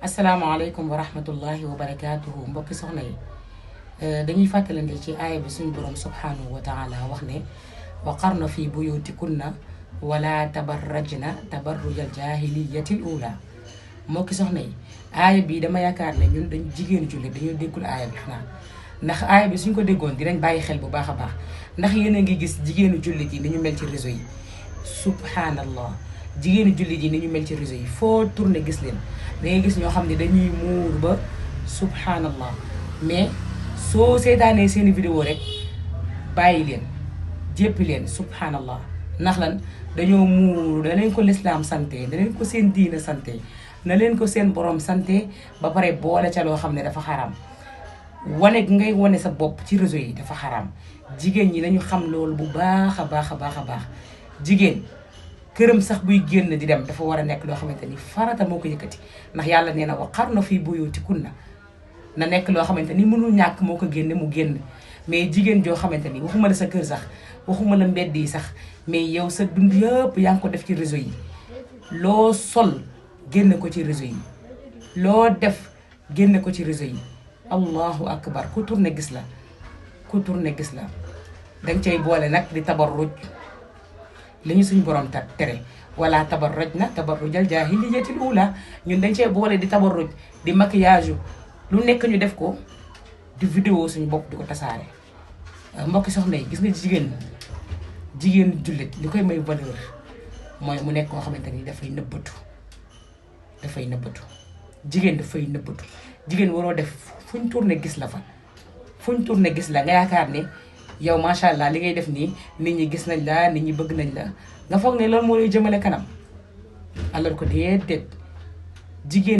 asalaamaaleykum wa rahmatullahi wa barakaatuhu mbokki soxna yi dañuy fàttalante ci aaya bi suñu borom subhanahu wa taala wax ne wa qarna fi buyutikunna wala tabarrajna tabarrujal jaahiliyatil ula mbokki soxna yi aaya bi dama yaakaar ne ñun dañ jigéenu jullit dañoo déggul aaya bi xanaa ndax aaya bi suñ ko déggoon dinañ bàyyi xel bu baax a baax ndax yéen a ngi gis jigéenu jullit yi ni ñu mel ci réseau yi subhanallah jigéenu jullit yi ni ñu mel ci réseau yi foo tourné gis leen da ngay gis ñoo xam ne dañuy muur ba subhanallah mais soo seetaanee seeni vidéo rek bàyyi leen jéppi leen subhanallah ndax lan dañoo muur da leen ko lislaam sante da leen ko seen diina sante na leen ko seen borom sante ba pare boole ca loo xam ne dafa xaraam wane ngay wane sa bopp ci réseau yi dafa xaraam jigéen ñi nañu xam loolu bu baax a baax a baax a baax jigéen këram sax buy génn di dem dafa war a nekk loo xamante ni farata moo ko yëkkati ndax yàlla nee na wa qarna fii buyutikunna na nekk loo xamante ni mënul ñàkk moo ko génne mu génn mais jigéen joo xamante ni waxuma la sa kër sax waxuma la mbedd yi sax mais yow sa dund yëpp yaa ngi ko def ci réseau yi loo sol génne ko ci réseau yi loo def génne ko ci réseau yi allahu akbar ku tourné gis la ku tourné gis la danga cay boole nag di tabarruj li ñu suñu borom tere wala tabarruj na tabarrujal jaahiliyatil ula ñun dañ cee boole di tabarruj di maquillage lu nekk ñu def ko di vidéo suñu bopp di ko tasaare mbokki soxna yi gis nga jigéen jullit li koy may valeur mooy mu nekk koo xamante ni dafay nëbbatu jigéen dafay nëbbatu jigéen waroo def fuñ tourné gis la fa fuñ tourné gis la nga yaakaar ne yow macha allah li ngay def nii nit ñi gis nañ la nit ñi bëgg nañ la nga foog ne loolu moo lay jëmale kanam alors que déedéet jigéen